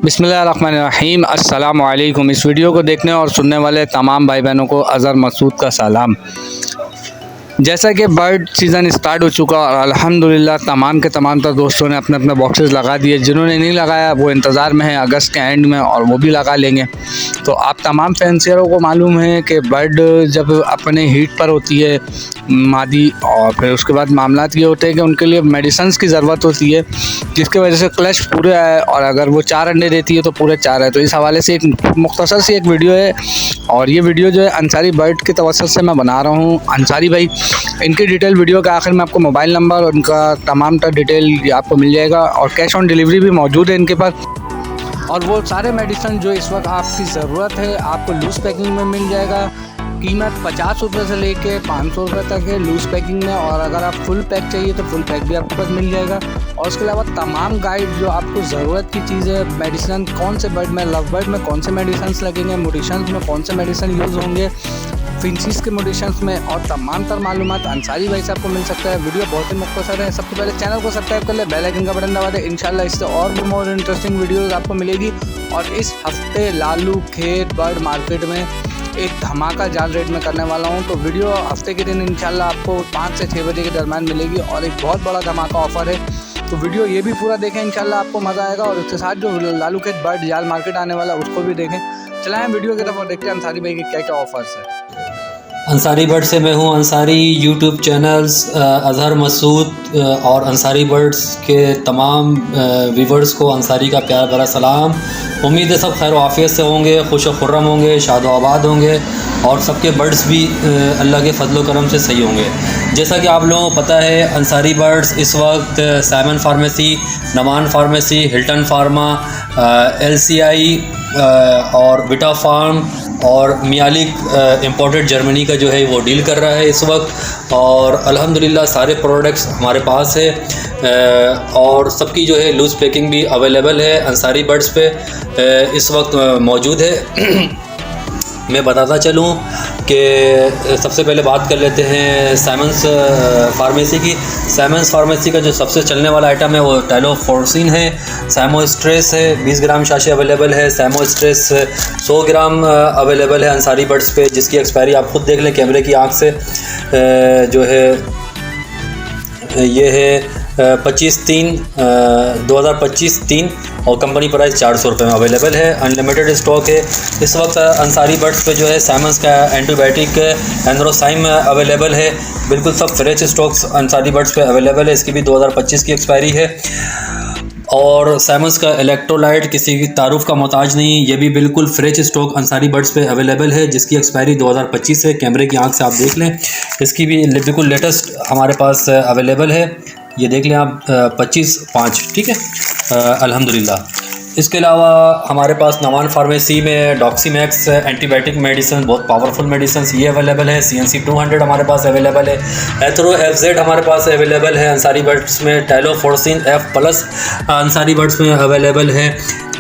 बिस्मिल्लाहिर्रहमानिर्रहीम अस्सलाम वालेकुम। इस वीडियो को देखने और सुनने वाले तमाम भाई बहनों को अज़हर मसूद का सलाम। जैसा कि बर्ड सीज़न स्टार्ट हो चुका और अल्हम्दुलिल्लाह तमाम के तमाम तर दोस्तों ने अपने अपने बॉक्सेस लगा दिए। जिन्होंने नहीं लगाया वो इंतज़ार में है अगस्त के एंड में और वो भी लगा लेंगे। तो आप तमाम फैंसियरों को मालूम है कि बर्ड जब अपने हीट पर होती है मादी, और फिर उसके बाद मामलात ये होते हैं कि उनके लिए मेडिसिन की ज़रूरत होती है, जिसकी वजह से क्लच पूरे आए और अगर वो 4 अंडे देती है तो पूरे 4 है। तो इस हवाले से एक मुख्तसर सी एक वीडियो है और ये वीडियो जो है अंसारी बर्ड की तवज्जो से मैं बना रहा हूँ। अंसारी भाई, इनकी डिटेल वीडियो के आखिर में आपको मोबाइल नंबर और उनका तमाम तर डिटेल आपको मिल जाएगा और कैश ऑन डिलीवरी भी मौजूद है इनके पास। और वो सारे मेडिसिन जो इस वक्त आपकी ज़रूरत है आपको लूज़ पैकिंग में मिल जाएगा। कीमत 50 रुपये से लेके 500 रुपये तक है लूज़ पैकिंग में, और अगर आप फुल पैक चाहिए तो फुल पैक भी आपके पास मिल जाएगा। और उसके अलावा तमाम गाइड जो आपको ज़रूरत की चीज़ें, मेडिसिन कौन से बर्ड में, लव बर्ड में कौन से मेडिसिन लगेंगे, मोडिशंस में कौन से मेडिसिन यूज़ होंगे, फिंचीज़ के मोडिशंस में, और तमाम तर मालूमात अंसारी भाई से आपको मिल सकता है। वीडियो बहुत ही मुख्तसर है। सबसे पहले चैनल को सब्सक्राइब कर ले, बेल आइकन का बटन दबा दे। इंशाल्लाह इससे और भी मोर इंटरेस्टिंग वीडियोज़ आपको मिलेगी। और इस हफ्ते लालू खेत बर्ड मार्केट में एक धमाका जाल रेट में करने वाला हूं। तो वीडियो हफ्ते के दिन इंशाल्लाह आपको 5 से 6 बजे के दरम्यान मिलेगी और एक बहुत बड़ा धमाका ऑफ़र है। तो वीडियो ये भी पूरा देखें, इंशाल्लाह आपको मज़ा आएगा। और उसके साथ जो लालू खेत बर्ड जाल मार्केट आने वाला है उसको भी देखें। चलाएँ वीडियो की तरफ और देखते हैं अंसारी भाई के क्या क्या ऑफ़र्स है। अंसारी बर्ड से मैं हूं अंसारी। यूट्यूब चैनल्स अज़हर मसूद और अंसारी बर्ड्स के तमाम व्यूवर्स को अंसारी का प्यार भरा सलाम। उम्मीद है सब खैर आफियत से होंगे, खुश व खुर्रम होंगे, शाद व आबाद होंगे और सबके बर्ड्स भी अल्लाह के फजल करम से सही होंगे। जैसा कि आप लोगों को पता है अंसारी बर्ड्स इस वक्त Simon pharmacy, Naman pharmacy, Hilton pharma, LCI और विटा फार्म और मियालिक इम्पोर्टेड जर्मनी का जो है वो डील कर रहा है इस वक्त। और अल्हम्दुलिल्लाह सारे प्रोडक्ट्स हमारे पास है और सबकी जो है लूज़ पैकिंग भी अवेलेबल है अंसारी बर्ड्स पे इस वक्त मौजूद है। मैं बताता चलूँ कि सबसे पहले बात कर लेते हैं साइमन्स फार्मेसी की। साइमन्स फार्मेसी का जो सबसे चलने वाला आइटम है वो टाइलोफोर्सिन है। साइमो स्ट्रेस है 20 ग्राम शाशे अवेलेबल है। साइमो स्ट्रेस 100 ग्राम अवेलेबल है अंसारी बर्ड्स पे, जिसकी एक्सपायरी आप खुद देख लें कैमरे की आंख से। जो है ये है 25/3/2025 और कंपनी प्राइस 400 रुपये में अवेलेबल है। अनलिमिटेड स्टॉक है इस वक्त अंसारी बर्ड्स पे। जो है साइमन्स का एंटीबायोटिक एंड्रोसाइम अवेलेबल है। बिल्कुल सब फ्रेश स्टॉक्स अंसारी बर्ड्स पे अवेलेबल है। इसकी भी 2025 की एक्सपायरी है। और साइमन्स का इलेक्ट्रोलाइट किसी की तारुफ का मोहताज नहीं, ये भी बिल्कुल फ्रेश स्टॉक अंसारी बर्ड्स पे अवेलेबल है, जिसकी एक्सपायरी 2025 है। कैमरे की आंख से आप देख लें, इसकी भी बिल्कुल लेटेस्ट हमारे पास अवेलेबल है। ये देख लें आप 25/5, ठीक है अल्हम्दुलिल्लाह। इसके अलावा हमारे पास नवान फार्मेसी में डॉक्सीमैक्स एंटीबायोटिक मेडिसिन, बहुत पावरफुल मेडिसिन ये अवेलेबल है। CNC 200 हमारे पास अवेलेबल है। एथरो FZ हमारे पास अवेलेबल है अंसारी बर्ड्स में। टाइलोफोर्सिन F+ अंसारी बर्ड्स में अवेलेबल है।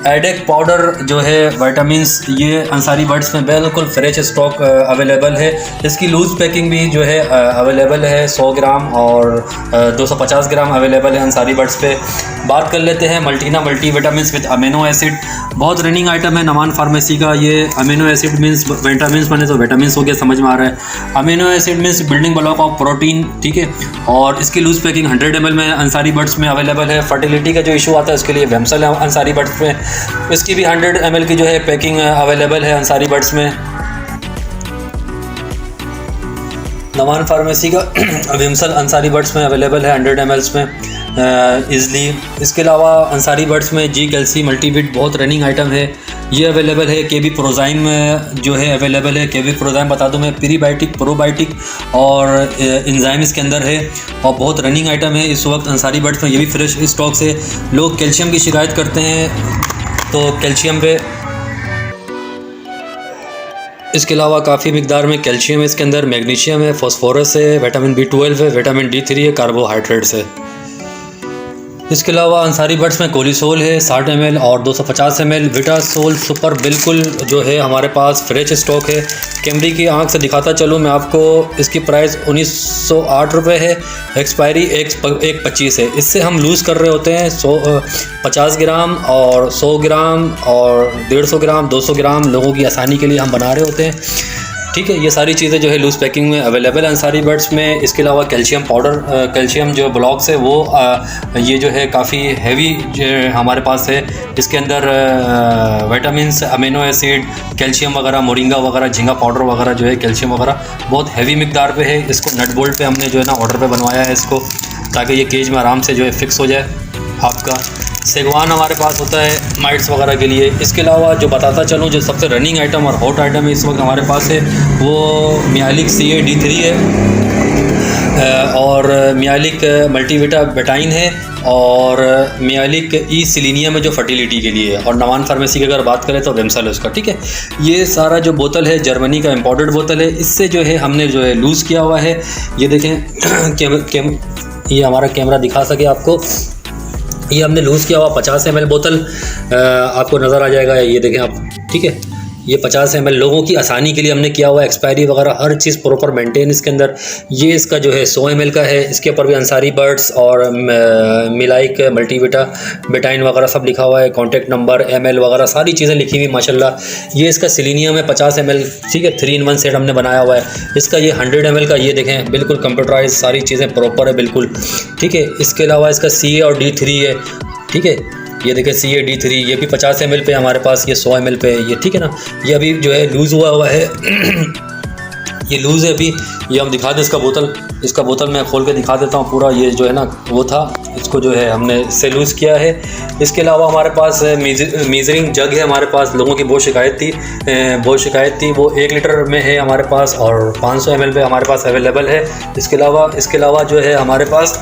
एडेक पाउडर जो है विटामिन्स, ये अंसारी बर्ड्स में बिल्कुल फ्रेश स्टॉक अवेलेबल है। इसकी लूज़ पैकिंग भी जो है अवेलेबल है। 100 ग्राम और 250 ग्राम अवेलेबल है अंसारी बर्ड्स पे। बात कर लेते हैं मल्टीना multi vitamins with amino acid. बहुत रनिंग आइटम है नवान फार्मेसी का। ये अमीनो एसिड मीन्स विटामिन्स बने तो विटामिन्स हो गया, समझ में आ रहा है। Amino acid means building block of protein, ठीक है। और इसकी लूज़ पैकिंग 100 ml में अंसारी बर्ड्स में अवेलेबल है। फर्टिलिटी का जो इशू आता है उसके लिए वेम्सल है अंसारी बर्ड्स में, इसकी भी 100 ml की जो है पैकिंग अवेलेबल है अंसारी बर्ड्स में। नवान फार्मेसी का विम्सल अंसारी बर्ड्स में अवेलेबल है 100 ml में ईज़ली। इसके अलावा अंसारी बर्ड्स में जी कैल्सी मल्टीविट बहुत रनिंग आइटम है, ये अवेलेबल है। केवी प्रोजाइम जो है अवेलेबल है। केवी प्रोजाइम बता दूं मैं, प्रीबायोटिक प्रोबायोटिक और इंजाइम इसके अंदर है और बहुत रनिंग आइटम है इस वक्त अंसारी बर्ड्स में। ये भी फ्रेश स्टॉक से। लोग कैल्शियम की शिकायत करते हैं तो कैल्शियम पे इसके अलावा काफ़ी मिकदार में कैल्शियम है इसके अंदर, मैग्नीशियम है, फॉस्फोरस है, विटामिन B12 है, विटामिन D3 है, कार्बोहाइड्रेट्स है। इसके अलावा अंसारी बड्स में कोलीसोल है 60 ml और 250 ml विटासोल सुपर बिल्कुल जो है हमारे पास फ्रेश स्टॉक है। कैमरे की आंख से दिखाता चलूँ मैं आपको, इसकी प्राइस 1908 रुपये है, एक्सपायरी 1/25 है। इससे हम लूज़ कर रहे होते हैं 50 ग्राम और 100 ग्राम और 150 ग्राम 200 ग्राम लोगों की आसानी के लिए हम बना रहे होते हैं। ठीक है, ये सारी चीज़ें जो है लूज़ पैकिंग में अवेलेबल है अंसारी बड्स में। इसके अलावा कैल्शियम पाउडर, कैल्शियम जो ब्लॉक्स है वो ये जो है काफ़ी हैवी हमारे पास है। इसके अंदर विटामिन्स, अमीनो एसिड, कैल्शियम वगैरह, मोरिंगा वगैरह, झींगा पाउडर वगैरह जो है कैल्शियम वगैरह बहुत हैवी मिकदार पे है। इसको नट बोल्ट पे हमने जो है ना ऑर्डर पे बनवाया है इसको, ताकि ये केज में आराम से जो है फिक्स हो जाए आपका। सेगवान हमारे पास होता है माइट्स वगैरह के लिए। इसके अलावा जो बताता चलूँ जो सबसे रनिंग आइटम और हॉट आइटम है इस वक्त हमारे पास है वो मियालिक CA-D3 है और मियालिक मल्टीविटा बेटाइन है और मियालिक ई सिलीनियम है जो फर्टिलिटी के लिए है। और नवान फार्मेसी की अगर बात करें तो रेमसल है उसका। ठीक है, ये सारा जो बोतल है जर्मनी का इम्पोर्टेड बोतल है। इससे जो है हमने जो है लूज़ किया हुआ है। ये देखें ये हमारा कैमरा दिखा सके आपको, ये हमने लूज़ किया हुआ 50 ml बोतल आपको नज़र आ जाएगा, ये देखें आप। ठीक है, ये 50 ml लोगों की आसानी के लिए हमने किया हुआ, एक्सपायरी वगैरह हर चीज़ प्रॉपर मेंटेन इसके अंदर। ये इसका जो है 100 ml का है, इसके ऊपर भी अंसारी बर्ड्स और मिलाइक मल्टीविटा बेटाइन वगैरह सब लिखा हुआ है, कॉन्टैक्ट नंबर, ML वगैरह सारी चीज़ें लिखी हुई माशाल्लाह। ये इसका सिलीनियम है 50 ml। ठीक है, 3-in-1 सेट हमने बनाया हुआ है इसका। ये 100 ml का, ये देखें बिल्कुल कंप्यूटराइज, सारी चीज़ें प्रॉपर है बिल्कुल। ठीक है, इसके अलावा इसका CA और D3 है। ठीक है, ये देखें CA-D3, ये भी 50 ml पे हमारे पास, ये 100 ml पे है ये। ठीक है ना, ये अभी जो है लूज़ हुआ है ये लूज़ है अभी। ये हम दिखा दें इसका बोतल मैं खोल के दिखा देता हूँ पूरा। ये जो है ना वो था, इसको जो है हमने इससे लूज़ किया है। इसके अलावा हमारे पास मेजरिंग जग है हमारे पास, लोगों की बहुत शिकायत थी वो 1 लीटर में है हमारे पास और 500 ml पे हमारे पास अवेलेबल है। इसके अलावा जो है हमारे पास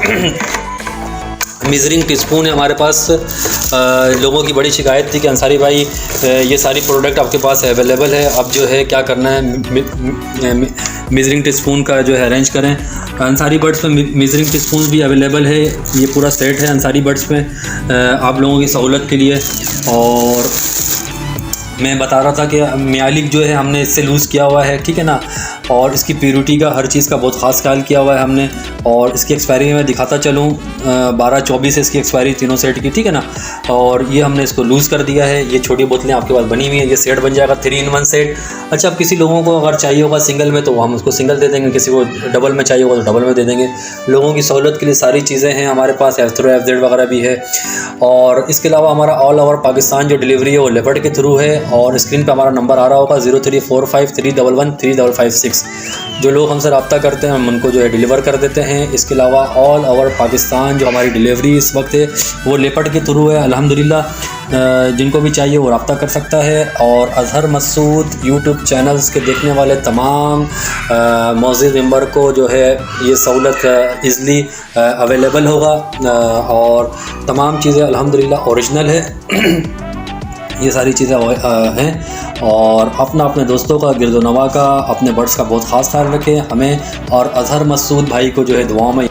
मेजरिंग टीस्पून है हमारे पास। लोगों की बड़ी शिकायत थी कि अंसारी भाई ये सारी प्रोडक्ट आपके पास अवेलेबल है, अब जो है क्या करना है, मेजरिंग टीस्पून का जो है अरेंज करें। अंसारी बड्स में मेजरिंग टीस्पून भी अवेलेबल है, ये पूरा सेट है अंसारी बड्स में आप लोगों की सहूलत के लिए। और मैं बता रहा था कि मियालिक जो है हमने इससे लूज़ किया हुआ है। ठीक है ना, और इसकी प्योरिटी का हर चीज़ का बहुत ख़ास ख्याल किया हुआ है हमने। और इसकी एक्सपायरी में दिखाता चलूँ 12-24 है इसकी एक्सपायरी तीनों सेट की। ठीक है ना, और ये हमने इसको लूज़ कर दिया है। ये छोटी बोतलें आपके पास बनी हुई हैं, ये सेट बन जाएगा 3-in-1 सेट। अच्छा, अब किसी लोगों को अगर चाहिए होगा सिंगल में तो हम उसको सिंगल दे देंगे, किसी को डबल में चाहिए होगा तो डबल में दे देंगे। लोगों की सहूलत के लिए सारी चीज़ें हैं हमारे पास, F-Through FZ वगैरह भी है। और इसके अलावा हमारा ऑल ओवर पाकिस्तान जो डिलीवरी है वो लेपर्ड के थ्रू है। और स्क्रीन पर हमारा नंबर आ रहा होगा 0345311356। जो लोग हमसे रब्ता करते हैं हम उनको जो है डिलीवर कर देते हैं। इसके अलावा ऑल ओवर पाकिस्तान जो हमारी डिलीवरी इस वक्त है वो लेपर्ड के थ्रू है अल्हम्दुलिल्लाह। जिनको भी चाहिए वो रब्ता कर सकता है। और अज़हर मसूद यूट्यूब चैनल्स के देखने वाले तमाम मौजूद मेंबर को जो है ये सहूलत ईज़िली अवेलेबल होगा और तमाम चीज़ें अल्हम्दुलिल्लाह ओरिजिनल है। ये सारी चीज़ें हैं। और अपने दोस्तों का, गिरदोनवा का, अपने बर्ड्स का बहुत ख़ास ख्याल रखें हमें और अज़हर मसूद भाई को जो है दुआओं में